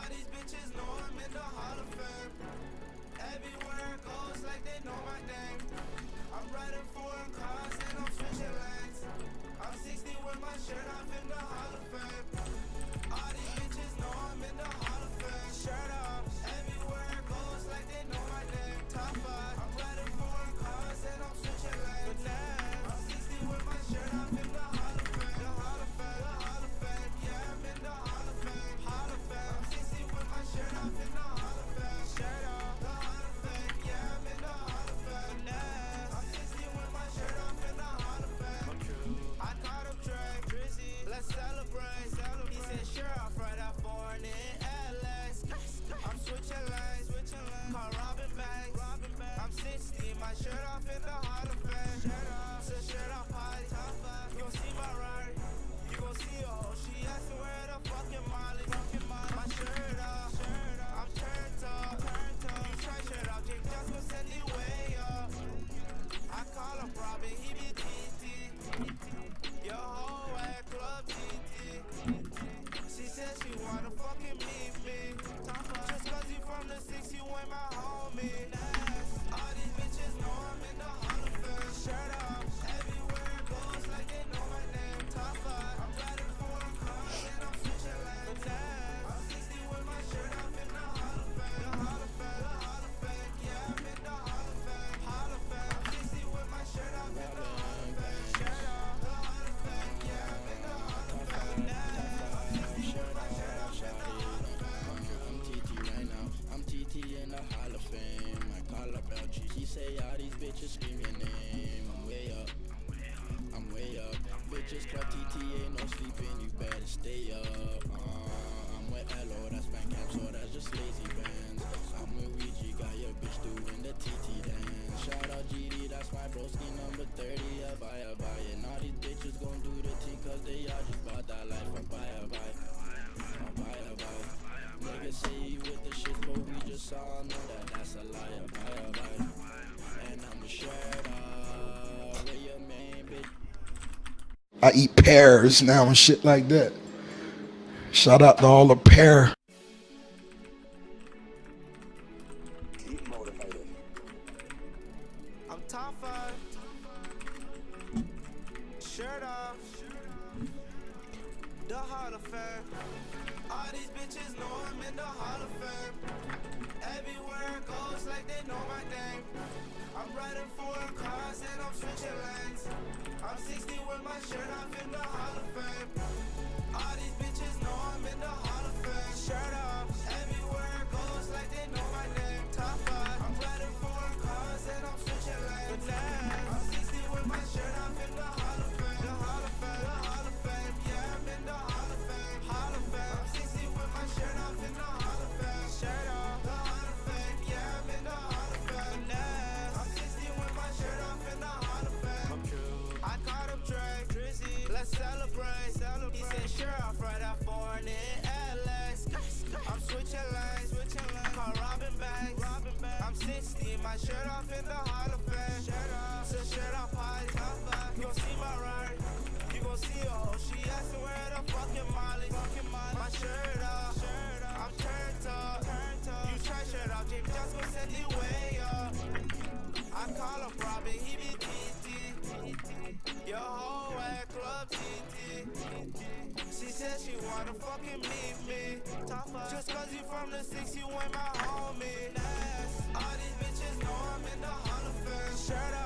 All these bitches know I'm in the Hall of Fame. Everywhere it goes like they know my name. I'm riding foreign cars and I'm switching lanes. I'm 60 with my shirt off in the Hall of Fame. All these bitches know I'm in the Hall of Fame. Shirt off. Everywhere it goes like they know my name. Top 5. I'm riding foreign cars and I'm switching lanes. I'm 60 with my shirt off in the Hall of Fame. The Hall of Fame. The Hall of Fame. Yeah, I'm in the Hall of Fame. Hall of Fame. I'm 60 with my shirt off in the Hall of Fame. Shirt off. The Hall of Fame. Yeah, I'm in the Hall of Fame. I'm 60 with my shirt off in the Hall of Fame. I caught up Drake. Drizzy. Let's celebrate. He said sure off right out foreign in LA. I'm switching lanes. Call Robin Banks. I'm 60. My shirt off in the Hall of Fame. So shirt off party. You gon' see my ride. You gon' see a hoe. She asking where the fucking Molly. My shirt off. I'm turned up. You try shirt off. Jake just gon' send it way up. I call him Robin. He be TT. Your whole at Club TT. She said she wanna fucking meet me. Just cause you from the 6, you ain't my homie. All these bitches know I'm in the Hall of Fame. Shirt off. Everywhere it goes like they know my name. Top 5. I'm riding foreign cars and I'm switching lanes. I'm 60 with my shirt off in the Hall of Fame. The Hall of Fame. The Hall of Fame. Yeah, I'm in the Hall of Fame. Hall of Fame. I'm 60 with my shirt off in the Hall of Fame. Shirt off. The Hall of Fame. Yeah, I'm in the Hall of Fame. I'm 60 with my shirt off in the Hall of Fame. I'm TT right now. I'm TT in the Hall of Fame. I call up LG. He say all these bitches scream your name. I'm way up. I'm way up. Bitches club TT ain't no sleeping. You better stay up. I'm with LO. That's Bandcamp, so that's just lazy bands. I'm with Ouija. Got your bitch doing the TT dance. Shout out GD. That's my broski number 30. I buy a buy. And all these bitches gon' do the T cause they all just bought that life. I buy a buy. I buy a buy. Niggas say he with the shit, but we just all know that that's a liar. Bye. And I'm the shirt off. Where your main bitch? I eat pears now and shit like that. Shout out to all the pear. Keep motivated. I'm top 5. Shirt off. The Hall of Fame. All these bitches know I'm in the Hall of Fame. Everywhere it goes like they know my name. I'm riding foreign cars and I'm switching lanes. I'm 60 with my shirt off in the Hall of Fame. All these bitches know I'm in the Hall of Fame. Shirt off. Everywhere it goes like they know my name. Top 5. I'm riding foreign cars and I'm switching lanes. I'm 60 with my shirt off in the Hall of Fame. The Hall of Fame. The Hall of Fame. Yeah, I'm in the Hall of Fame. Hall of Fame. I'm 60 with my shirt off in the Hall of Fame. Shirt off. The Hall of Fame. Yeah, I'm in the Hall of Fame. I'm 60 with my shirt off in the Hall of Fame. I caught up Drake. Drizzy. Let's celebrate. He said sure off right out foreign in LA. I'm switching lanes. Call Robin Banks. I'm 60. My shirt off in the Hall of Fame. So shirt off party. You gon' see my ride. You gon' see a hoe. She asking where the fucking Molly. My shirt off. I'm turned up. You try shirt off. Jake just gon' send it way up. I call him Robin. He be TT. Your whole at Club TT. She said she wanna fucking meet me. Just cause you from the 6, you ain't my homie. All these bitches know I'm in the Hall of Fame. Shirt off.